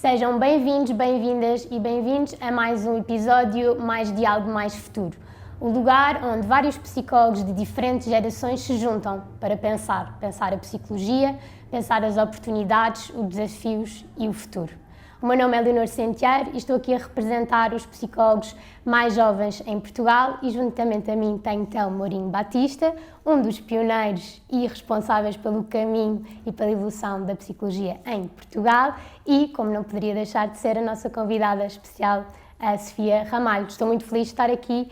Sejam bem-vindos, bem-vindas e bem-vindos a mais um episódio Mais Diálogo Mais Futuro. O lugar onde vários psicólogos de diferentes gerações se juntam para pensar a psicologia, pensar as oportunidades, os desafios e o futuro. O meu nome é Leonor Sentier e estou aqui a representar os psicólogos mais jovens em Portugal e juntamente a mim tenho Telmo Mourinho Batista, um dos pioneiros e responsáveis pelo caminho e pela evolução da psicologia em Portugal e, como não poderia deixar de ser, a nossa convidada especial, a Sofia Ramalho. Estou muito feliz de estar aqui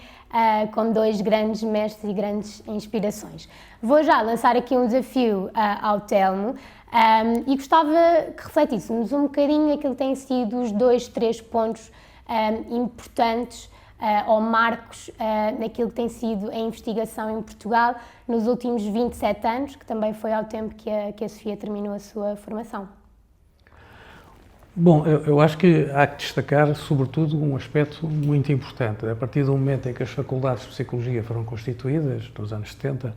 com dois grandes mestres e grandes inspirações. Vou já lançar aqui um desafio ao Telmo e gostava que refletíssemos um bocadinho aquilo que têm sido os 2-3 pontos importantes ou marcos naquilo que tem sido a investigação em Portugal nos últimos 27 anos, que também foi ao tempo que a Sofia terminou a sua formação. Bom, eu acho que há que destacar, sobretudo, um aspecto muito importante. A partir do momento em que as faculdades de Psicologia foram constituídas, nos anos 70,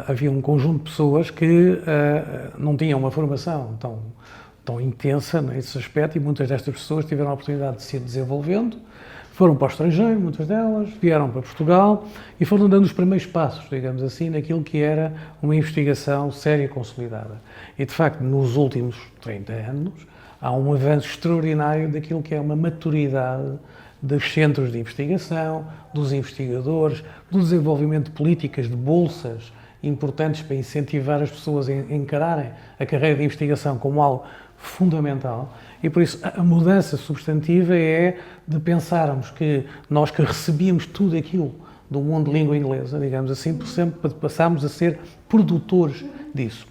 havia um conjunto de pessoas que não tinham uma formação tão intensa nesse aspecto e muitas destas pessoas tiveram a oportunidade de se ir desenvolvendo, foram para o estrangeiro, muitas delas, vieram para Portugal e foram dando os primeiros passos, digamos assim, naquilo que era uma investigação séria e consolidada. E, de facto, nos últimos 30 anos, há um avanço extraordinário daquilo que é uma maturidade dos centros de investigação, dos investigadores, do desenvolvimento de políticas de bolsas importantes para incentivar as pessoas a encararem a carreira de investigação como algo fundamental. E por isso a mudança substantiva é de pensarmos que nós que recebíamos tudo aquilo do mundo de língua inglesa, digamos assim, por sempre passámos a ser produtores disso.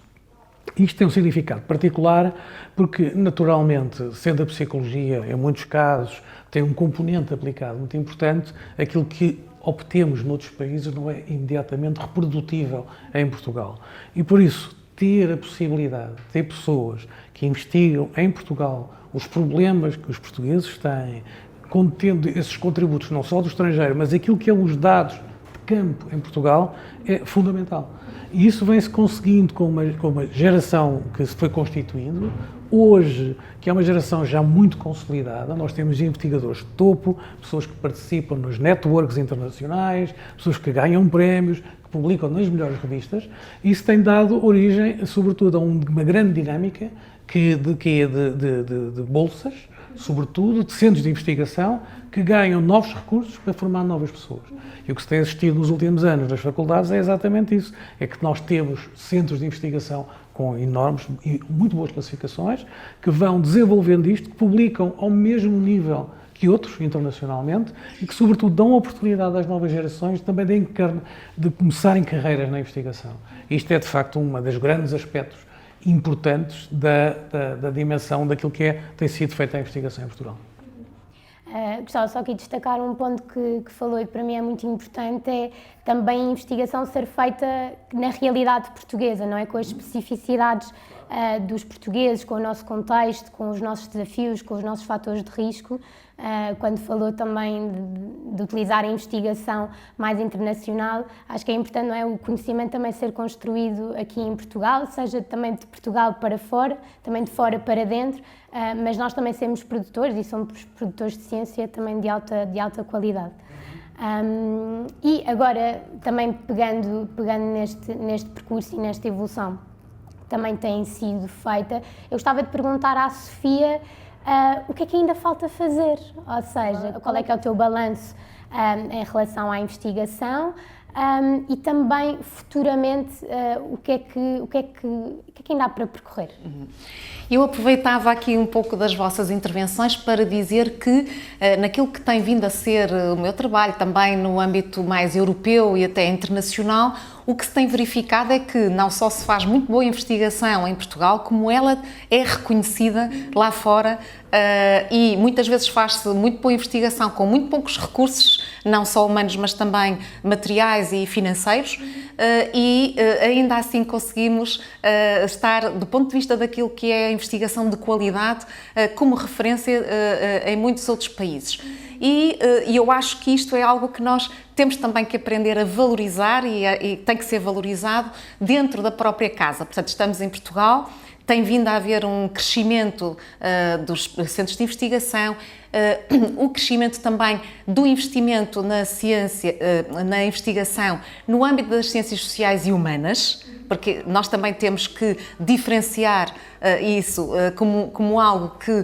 Isto tem um significado particular porque, naturalmente, sendo a psicologia, em muitos casos, tem um componente aplicado muito importante, aquilo que obtemos noutros países não é imediatamente reprodutível em Portugal. E, por isso, ter a possibilidade de ter pessoas que investigam em Portugal os problemas que os portugueses têm, contendo esses contributos não só do estrangeiro, mas aquilo que é os dados de campo em Portugal, é fundamental. E isso vem-se conseguindo com uma geração que se foi constituindo, hoje, que é uma geração já muito consolidada. Nós temos investigadores de topo, pessoas que participam nos networks internacionais, pessoas que ganham prémios, que publicam nas melhores revistas. Isso tem dado origem, sobretudo, a uma grande dinâmica de bolsas, sobretudo de centros de investigação, que ganham novos recursos para formar novas pessoas. E o que se tem assistido nos últimos anos nas faculdades é exatamente isso, é que nós temos centros de investigação com enormes e muito boas classificações, que vão desenvolvendo isto, que publicam ao mesmo nível que outros internacionalmente e que, sobretudo, dão oportunidade às novas gerações também de começarem carreiras na investigação. Isto é, de facto, um dos grandes aspectos importantes da dimensão daquilo que tem sido feita a investigação em Portugal. Gostava só aqui de destacar um ponto que falou e que para mim é muito importante, é também a investigação ser feita na realidade portuguesa, não é? Com as especificidades dos portugueses, com o nosso contexto, com os nossos desafios, com os nossos fatores de risco. Quando falou também de utilizar a investigação mais internacional, acho que é importante, não é, o conhecimento também ser construído aqui em Portugal, seja também de Portugal para fora, também de fora para dentro, mas nós também somos produtores e somos produtores de ciência também de alta qualidade. E agora, também pegando neste percurso e nesta evolução que também tem sido feita, eu gostava de perguntar à Sofia o que é que ainda falta fazer, ou seja, qual é que é o teu balanço em relação à investigação e também futuramente o que é que ainda há para percorrer? Eu aproveitava aqui um pouco das vossas intervenções para dizer que naquilo que tem vindo a ser o meu trabalho, também no âmbito mais europeu e até internacional, o que se tem verificado é que não só se faz muito boa investigação em Portugal, como ela é reconhecida lá fora e muitas vezes faz-se muito boa investigação com muito poucos recursos, não só humanos, mas também materiais e financeiros, e ainda assim conseguimos estar, do ponto de vista daquilo que é a investigação de qualidade, como referência em muitos outros países. E eu acho que isto é algo que nós temos também que aprender a valorizar e tem que ser valorizado dentro da própria casa. Portanto, estamos em Portugal, tem vindo a haver um crescimento dos centros de investigação, o crescimento também do investimento na ciência, na investigação no âmbito das ciências sociais e humanas, porque nós também temos que diferenciar isso como algo que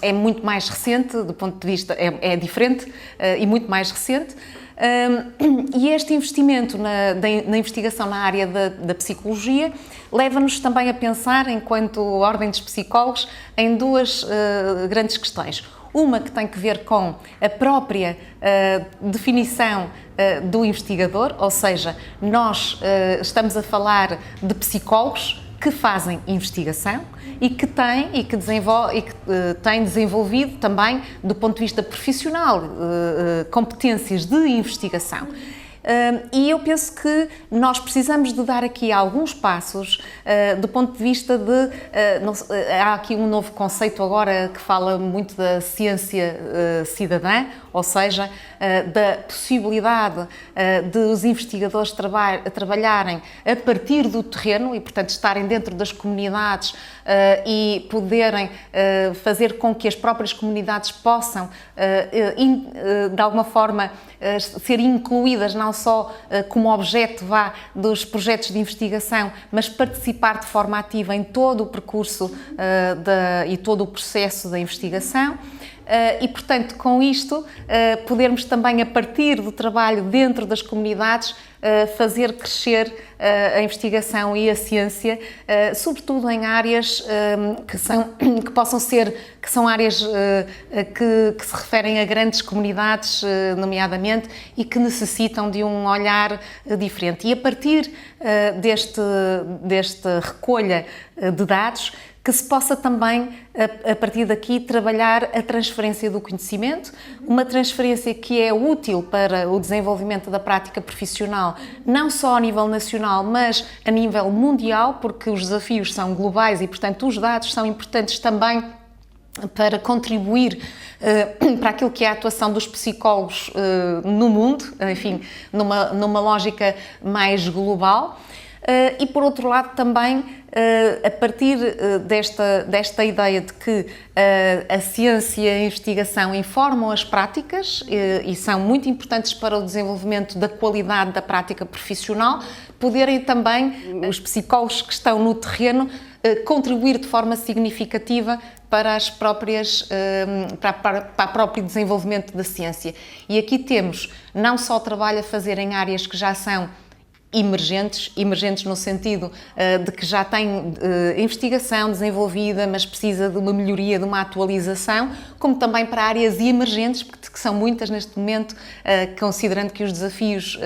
é muito mais recente, do ponto de vista, é diferente e muito mais recente. E este investimento na investigação na área da psicologia leva-nos também a pensar, enquanto Ordem dos Psicólogos, em duas grandes questões. Uma que tem que ver com a própria definição do investigador, ou seja, nós estamos a falar de psicólogos que fazem investigação e que têm desenvolvido também, do ponto de vista profissional, competências de investigação. E eu penso que nós precisamos de dar aqui alguns passos do ponto de vista de... há aqui um novo conceito agora que fala muito da ciência cidadã, ou seja, da possibilidade dos investigadores trabalharem a partir do terreno e, portanto, estarem dentro das comunidades e poderem fazer com que as próprias comunidades possam, de alguma forma, ser incluídas não só como objeto dos projetos de investigação, mas participar de forma ativa em todo o percurso e todo o processo da investigação. E, portanto, com isto, podermos também, a partir do trabalho dentro das comunidades, fazer crescer a investigação e a ciência, sobretudo em áreas que são áreas que se referem a grandes comunidades, nomeadamente, e que necessitam de um olhar diferente. E a partir desta recolha de dados, que se possa também, a partir daqui, trabalhar a transferência do conhecimento, uma transferência que é útil para o desenvolvimento da prática profissional, não só a nível nacional, mas a nível mundial, porque os desafios são globais e, portanto, os dados são importantes também para contribuir para aquilo que é a atuação dos psicólogos no mundo, enfim, numa lógica mais global. E, por outro lado, também, a partir desta ideia de que a ciência e a investigação informam as práticas e são muito importantes para o desenvolvimento da qualidade da prática profissional, poderem também, os psicólogos que estão no terreno, contribuir de forma significativa para o próprio desenvolvimento da ciência. E aqui temos não só trabalho a fazer em áreas que já são emergentes no sentido de que já tem investigação desenvolvida, mas precisa de uma melhoria, de uma atualização, como também para áreas emergentes, que são muitas neste momento, considerando que os desafios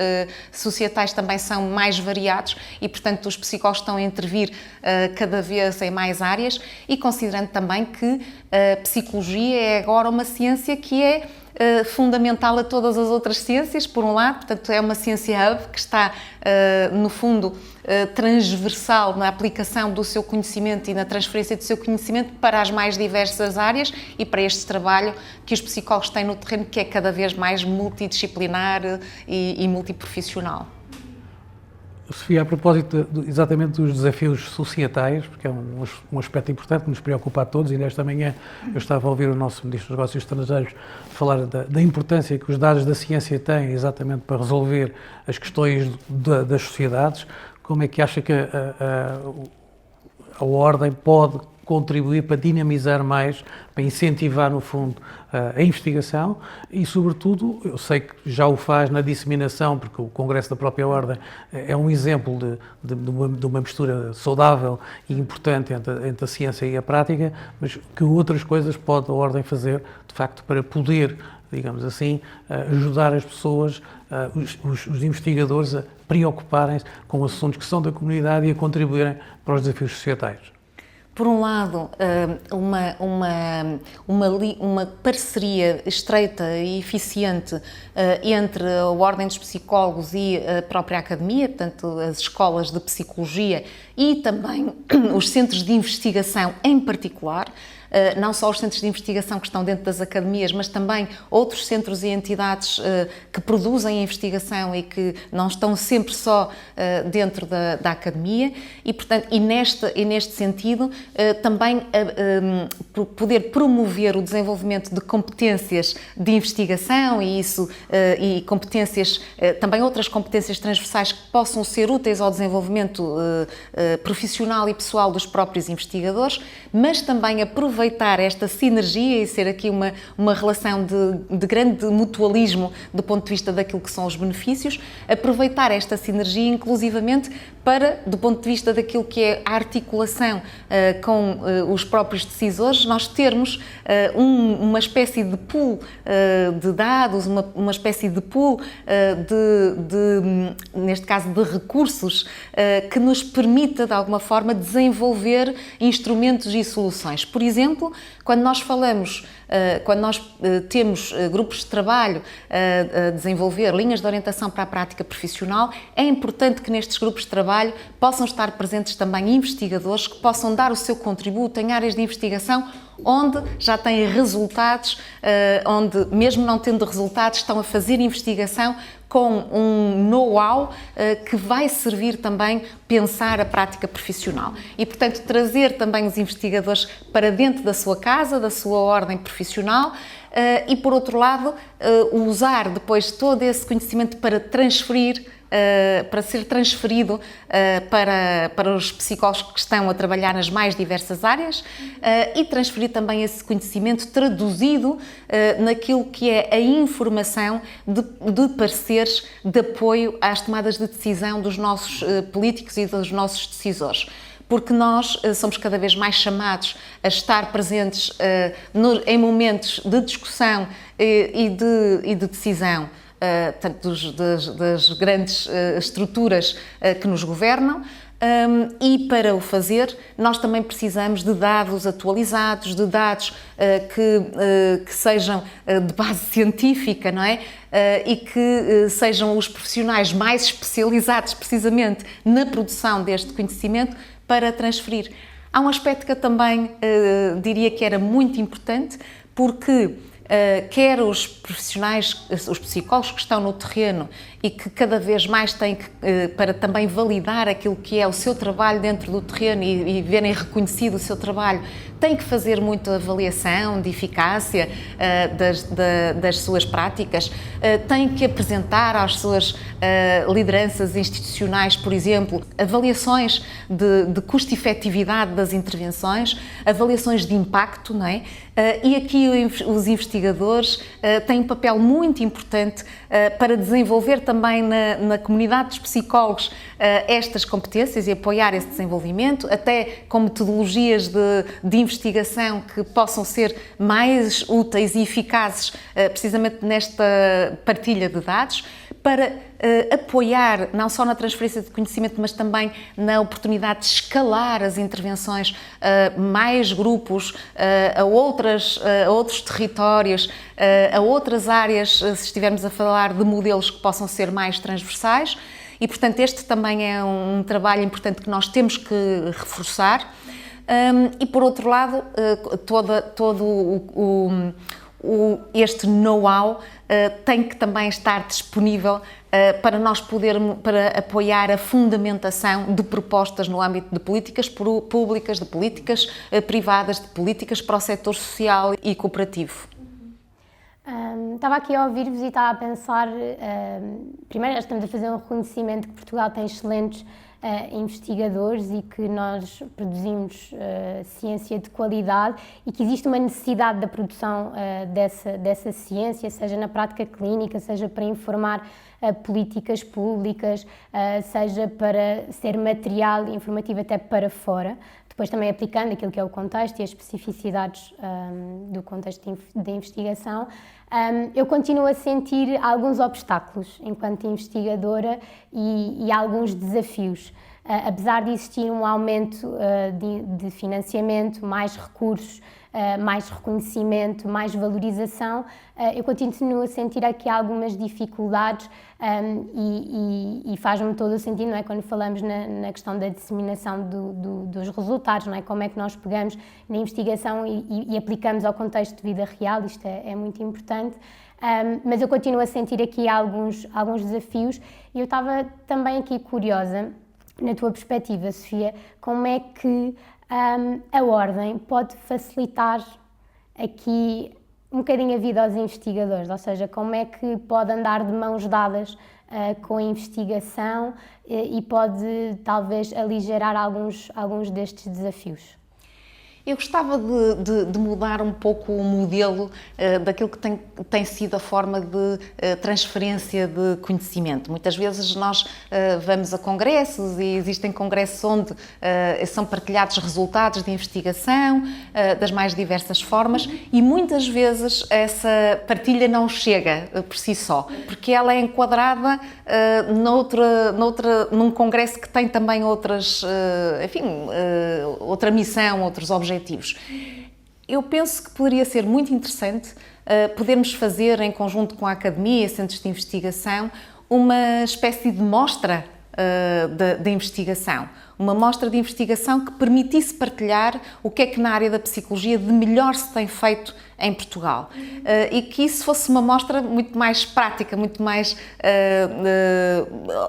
societais também são mais variados e, portanto, os psicólogos estão a intervir cada vez em mais áreas e considerando também que a psicologia é agora uma ciência que é fundamental a todas as outras ciências, por um lado, portanto é uma ciência hub que está, no fundo, transversal na aplicação do seu conhecimento e na transferência do seu conhecimento para as mais diversas áreas e para este trabalho que os psicólogos têm no terreno, que é cada vez mais multidisciplinar e multiprofissional. Sofia, a propósito exatamente dos desafios societais, porque é um aspecto importante que nos preocupa a todos, e nesta manhã eu estava a ouvir o nosso Ministro dos Negócios Estrangeiros falar da importância que os dados da ciência têm exatamente para resolver as questões das sociedades. Como é que acha que a Ordem pode contribuir para dinamizar mais, para incentivar, no fundo, a investigação e, sobretudo, eu sei que já o faz na disseminação, porque o Congresso da própria Ordem é um exemplo de uma mistura saudável e importante entre a ciência e a prática, mas que outras coisas pode a Ordem fazer, de facto, para poder, digamos assim, ajudar as pessoas, os investigadores a preocuparem-se com assuntos que são da comunidade e a contribuírem para os desafios societais. Por um lado, uma parceria estreita e eficiente entre a Ordem dos Psicólogos e a própria Academia, portanto, as escolas de psicologia e também os centros de investigação em particular, não só os centros de investigação que estão dentro das academias, mas também outros centros e entidades que produzem investigação e que não estão sempre só dentro da academia e, portanto, neste sentido, também poder promover o desenvolvimento de competências de investigação e competências, também outras competências transversais que possam ser úteis ao desenvolvimento profissional e pessoal dos próprios investigadores, mas também aproveitar esta sinergia e ser aqui uma relação de grande mutualismo do ponto de vista daquilo que são os benefícios, aproveitar esta sinergia inclusivamente para, do ponto de vista daquilo que é a articulação com os próprios decisores, nós termos uma espécie de pool de dados, uma espécie de pool neste caso, de recursos que nos permita, de alguma forma, desenvolver instrumentos e soluções. Por exemplo, quando nós falamos, quando nós temos grupos de trabalho a desenvolver linhas de orientação para a prática profissional, é importante que nestes grupos de trabalho possam estar presentes também investigadores que possam dar o seu contributo em áreas de investigação onde já têm resultados, onde, mesmo não tendo resultados, estão a fazer investigação com um know-how que vai servir também pensar a prática profissional. E, portanto, trazer também os investigadores para dentro da sua casa, da sua ordem profissional e, por outro lado, usar depois todo esse conhecimento para transferir, para ser transferido para os psicólogos que estão a trabalhar nas mais diversas áreas e transferir também esse conhecimento traduzido naquilo que é a informação de pareceres de apoio às tomadas de decisão dos nossos políticos e dos nossos decisores. Porque nós somos cada vez mais chamados a estar presentes em momentos de discussão e de decisão, tanto das grandes estruturas que nos governam, e para o fazer nós também precisamos de dados atualizados, de dados que sejam de base científica, não é? E que sejam os profissionais mais especializados precisamente na produção deste conhecimento para transferir. Há um aspecto que eu também diria que era muito importante, porque quer os profissionais, os psicólogos que estão no terreno e que cada vez mais têm que, para também validar aquilo que é o seu trabalho dentro do terreno e verem reconhecido o seu trabalho, têm que fazer muita avaliação de eficácia das suas práticas, têm que apresentar às suas lideranças institucionais, por exemplo, avaliações de custo-efetividade das intervenções, avaliações de impacto, não é? E aqui os investigadores têm um papel muito importante para desenvolver também na comunidade dos psicólogos estas competências e apoiar esse desenvolvimento, até com metodologias de investigação que possam ser mais úteis e eficazes precisamente nesta partilha de dados, para apoiar não só na transferência de conhecimento, mas também na oportunidade de escalar as intervenções a mais grupos, a outros territórios, a outras áreas, se estivermos a falar de modelos que possam ser mais transversais. E, portanto, este também é um trabalho importante que nós temos que reforçar. E, por outro lado, este know-how tem que também estar disponível para nós para apoiar a fundamentação de propostas no âmbito de políticas públicas, de políticas privadas, de políticas para o setor social e cooperativo. Estava aqui a ouvir-vos e estava a pensar, primeiro estamos a fazer um reconhecimento que Portugal tem excelentes investigadores e que nós produzimos ciência de qualidade e que existe uma necessidade da produção dessa ciência, seja na prática clínica, seja para informar políticas públicas, seja para ser material informativo até para fora. Depois também aplicando aquilo que é o contexto e as especificidades do contexto de investigação. Eu continuo a sentir alguns obstáculos enquanto investigadora e alguns desafios. apesar de existir um aumento de financiamento, mais recursos, mais reconhecimento, mais valorização, eu continuo a sentir aqui algumas dificuldades e faz-me todo o sentido, não é? Quando falamos na questão da disseminação dos resultados, não é? Como é que nós pegamos na investigação e aplicamos ao contexto de vida real, isto é muito importante. Mas eu continuo a sentir aqui alguns desafios e eu estava também aqui curiosa, na tua perspectiva, Sofia, como é que a Ordem pode facilitar aqui um bocadinho a vida aos investigadores, ou seja, como é que pode andar de mãos dadas com a investigação e pode talvez aligerar alguns destes desafios? Eu gostava de mudar um pouco o modelo daquilo que tem sido a forma de transferência de conhecimento. Muitas vezes nós vamos a congressos e existem congressos onde são partilhados resultados de investigação das mais diversas formas e muitas vezes essa partilha não chega por si só, porque ela é enquadrada num congresso que tem também outras, outra missão, outros objetivos. Eu penso que poderia ser muito interessante podermos fazer, em conjunto com a Academia e centros de investigação, uma espécie de mostra da investigação. Uma mostra de investigação que permitisse partilhar o que é que na área da psicologia de melhor se tem feito em Portugal. E que isso fosse uma mostra muito mais prática, muito mais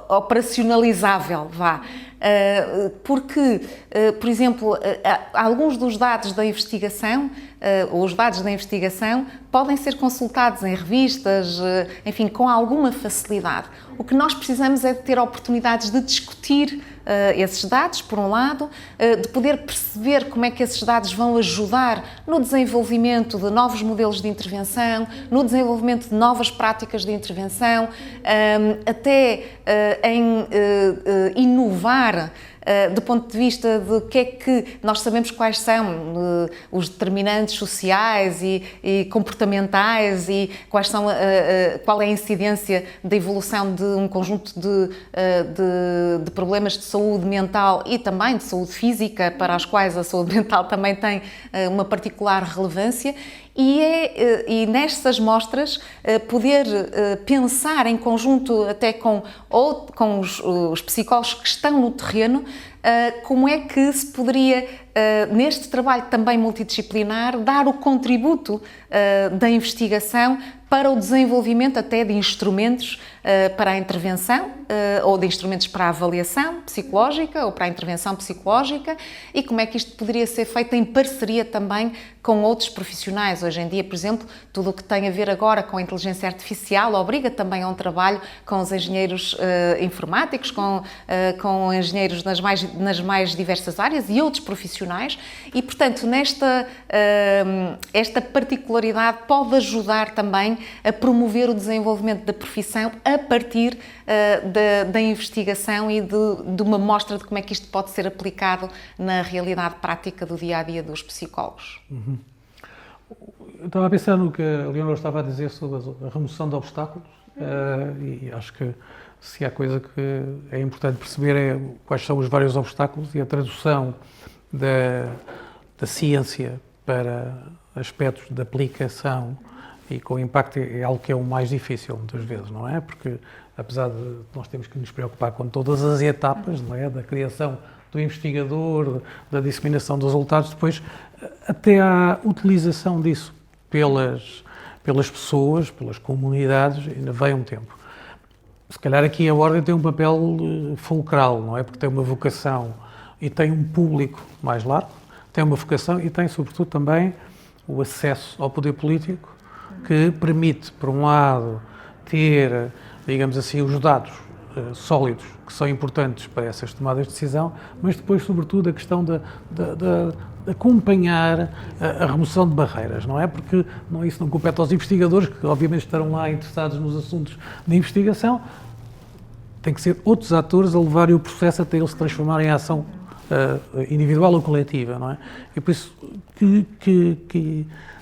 operacionalizável, vá. Porque, por exemplo, alguns dos dados da investigação, ou os dados da investigação, podem ser consultados em revistas, enfim, com alguma facilidade. O que nós precisamos é de ter oportunidades de discutir esses dados, por um lado, de poder perceber como é que esses dados vão ajudar no desenvolvimento de novos modelos de intervenção, no desenvolvimento de novas práticas de intervenção, até em inovar do ponto de vista de que é que nós sabemos quais são os determinantes sociais e comportamentais e qual é a incidência da evolução de um conjunto de problemas de saúde mental e também de saúde física, para as quais a saúde mental também tem uma particular relevância. E nestas mostras poder pensar em conjunto até com os psicólogos que estão no terreno, como é que se poderia, neste trabalho também multidisciplinar, dar o contributo da investigação para o desenvolvimento até de instrumentos para a intervenção ou de instrumentos para a avaliação psicológica ou para a intervenção psicológica e como é que isto poderia ser feito em parceria também com outros profissionais. Hoje em dia, por exemplo, tudo o que tem a ver agora com a inteligência artificial obriga também a um trabalho com os engenheiros informáticos, com engenheiros nas mais diversas áreas e outros profissionais e, portanto, esta particularidade pode ajudar também a promover o desenvolvimento da profissão a partir da investigação e de uma mostra de como é que isto pode ser aplicado na realidade prática do dia-a-dia dos psicólogos. Uhum. Eu estava a pensar no que a Leonor estava a dizer sobre a remoção de obstáculos e acho que se há coisa que é importante perceber é quais são os vários obstáculos e a tradução da ciência para aspectos de aplicação e com impacto é algo que é o mais difícil muitas vezes, não é? Porque apesar de nós temos que nos preocupar com todas as etapas, não é? Da criação do investigador, da disseminação dos resultados, depois até à utilização disso pelas pessoas, pelas comunidades, ainda vem um tempo. Se calhar aqui a Ordem tem um papel fulcral, não é? Porque tem uma vocação e tem um público mais largo, tem uma vocação e tem, sobretudo, também o acesso ao poder político que permite, por um lado, ter, digamos assim, os dados sólidos que são importantes para essas tomadas de decisão, mas depois, sobretudo, a questão de acompanhar a remoção de barreiras, não é? Porque isso não compete aos investigadores, que obviamente estarão lá interessados nos assuntos de investigação, tem que ser outros atores a levarem o processo até ele se transformar em ação individual ou coletiva, não é? E por isso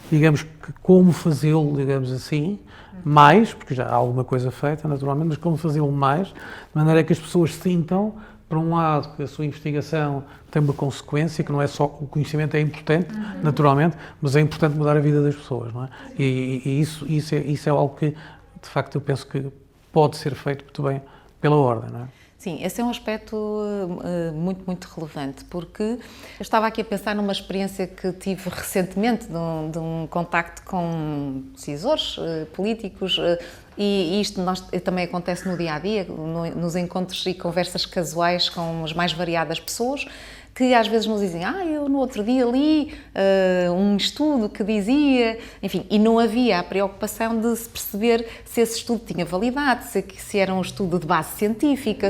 digamos que como fazê-lo, digamos assim, mais, porque já há alguma coisa feita naturalmente, mas como fazê-lo mais, de maneira que as pessoas sintam por um lado, que a sua investigação tem uma consequência, que não é só o conhecimento é importante, naturalmente, mas é importante mudar a vida das pessoas, não é? E isso é algo que, de facto, eu penso que pode ser feito muito bem pela Ordem, não é? Sim, esse é um aspecto muito, muito relevante, porque eu estava aqui a pensar numa experiência que tive recentemente de um contacto com decisores políticos, e isto também acontece no dia-a-dia, nos encontros e conversas casuais com as mais variadas pessoas, que às vezes nos dizem, eu no outro dia li um estudo que dizia, enfim, e não havia a preocupação de se perceber se esse estudo tinha validade, se era um estudo de base científica,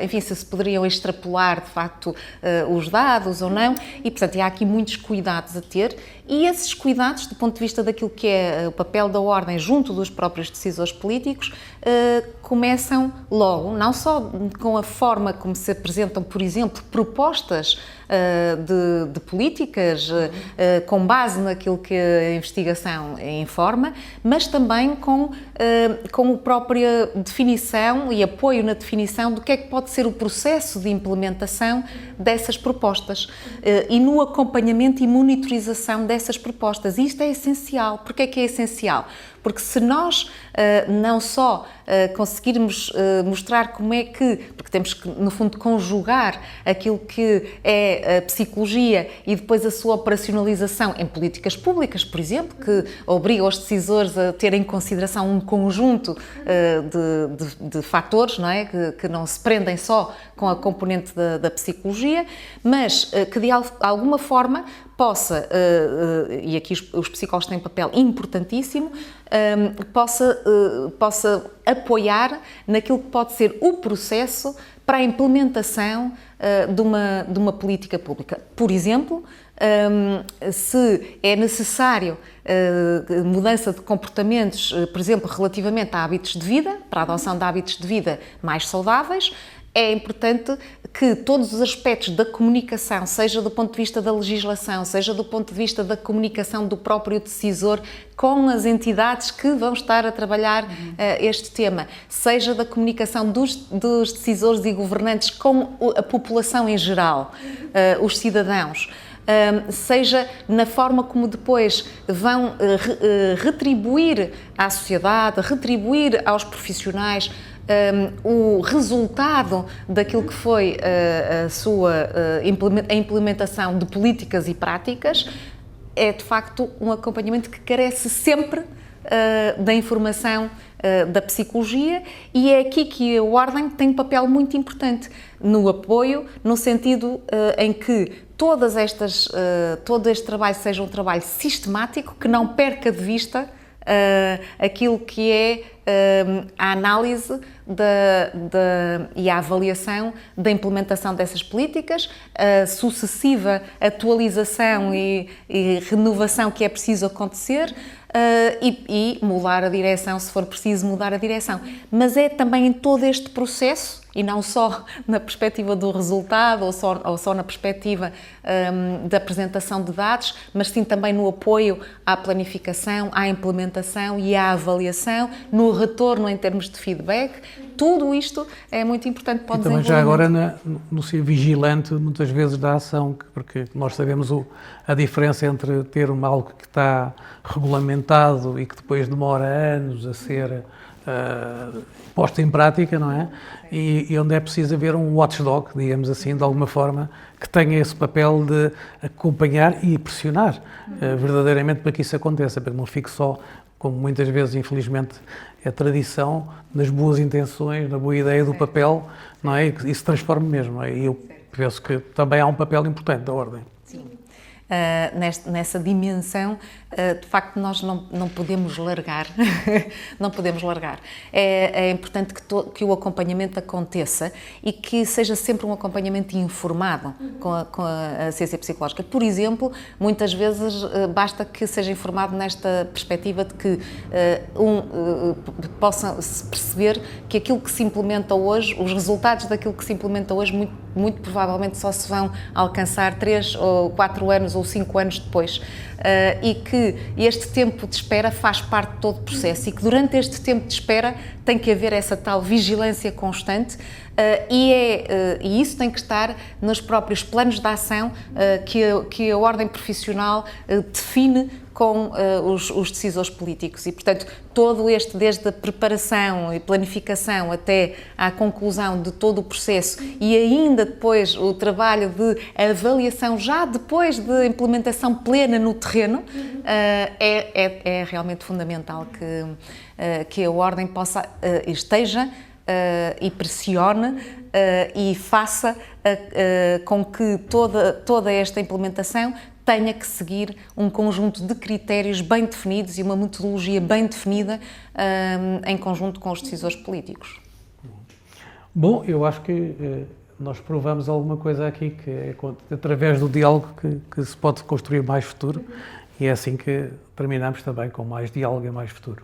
enfim, se poderiam extrapolar de facto os dados ou não, e portanto há aqui muitos cuidados a ter, e esses cuidados, do ponto de vista daquilo que é o papel da Ordem junto dos próprios decisores políticos, começam logo, não só com a forma como se apresentam, por exemplo, propostas de políticas com base naquilo que a investigação informa, mas também com a própria definição e apoio na definição do que é que pode ser o processo de implementação dessas propostas e no acompanhamento e monitorização dessas propostas. E isto é essencial. Porquê é que é essencial? Porque se nós não só conseguirmos mostrar como é que, porque temos que, no fundo, conjugar aquilo que é a psicologia e depois a sua operacionalização em políticas públicas, por exemplo, que obriga os decisores a ter em consideração um conjunto de fatores, não é? Que não se prendem só com a componente da psicologia, mas que de alguma forma possa, e aqui os psicólogos têm um papel importantíssimo, possa apoiar naquilo que pode ser o processo para a implementação de uma política pública. Por exemplo, se é necessário mudança de comportamentos, por exemplo, relativamente a hábitos de vida, para a adoção de hábitos de vida mais saudáveis, é importante que todos os aspectos da comunicação, seja do ponto de vista da legislação, seja do ponto de vista da comunicação do próprio decisor com as entidades que vão estar a trabalhar este tema, seja da comunicação dos decisores e governantes com a população em geral, os cidadãos, seja na forma como depois vão retribuir à sociedade, retribuir aos profissionais o resultado daquilo que foi a implementação de políticas e práticas, é de facto um acompanhamento que carece sempre da informação da psicologia, e é aqui que a Ordem tem um papel muito importante no apoio, no sentido em que todo este trabalho seja um trabalho sistemático, que não perca de vista aquilo que é a análise e a avaliação da implementação dessas políticas, a sucessiva atualização e renovação que é preciso acontecer, e mudar a direção, se for preciso mudar a direção. Mas é também em todo este processo, e não só na perspectiva do resultado ou só na perspectiva da apresentação de dados, mas sim também no apoio à planificação, à implementação e à avaliação, no retorno em termos de feedback. Tudo isto é muito importante para o desenvolvimento. Também já agora no ser vigilante muitas vezes da ação, porque nós sabemos a diferença entre ter algo que está regulamentado e que depois demora anos a ser posto em prática, não é? E onde é preciso haver um watchdog, digamos assim, de alguma forma, que tenha esse papel de acompanhar e pressionar verdadeiramente para que isso aconteça, para que não fique só, como muitas vezes, infelizmente, é tradição, nas boas intenções, na boa ideia do papel, não é? E que isso se transforme mesmo. E eu penso que também há um papel importante da Ordem. Sim. Nessa dimensão, de facto, nós não podemos largar. Não podemos largar. É importante que o acompanhamento aconteça e que seja sempre um acompanhamento informado com a ciência psicológica. Por exemplo, muitas vezes basta que seja informado nesta perspectiva de que possa-se perceber que aquilo que se implementa hoje, os resultados daquilo que se implementa hoje, muito provavelmente só se vão alcançar 3 ou 4 anos ou 5 anos depois, e que este tempo de espera faz parte de todo o processo e que durante este tempo de espera tem que haver essa tal vigilância constante e isso tem que estar nos próprios planos de ação que a ordem profissional define com os decisores políticos e, portanto, todo este, desde a preparação e planificação até à conclusão de todo o processo e ainda depois o trabalho de avaliação já depois de implementação plena no terreno, é realmente fundamental que a ordem esteja e pressione e faça com que toda esta implementação tenha que seguir um conjunto de critérios bem definidos e uma metodologia bem definida em conjunto com os decisores políticos. Bom, eu acho que nós provamos alguma coisa aqui, que é através do diálogo que se pode construir mais futuro, e é assim que terminamos também com mais diálogo e mais futuro.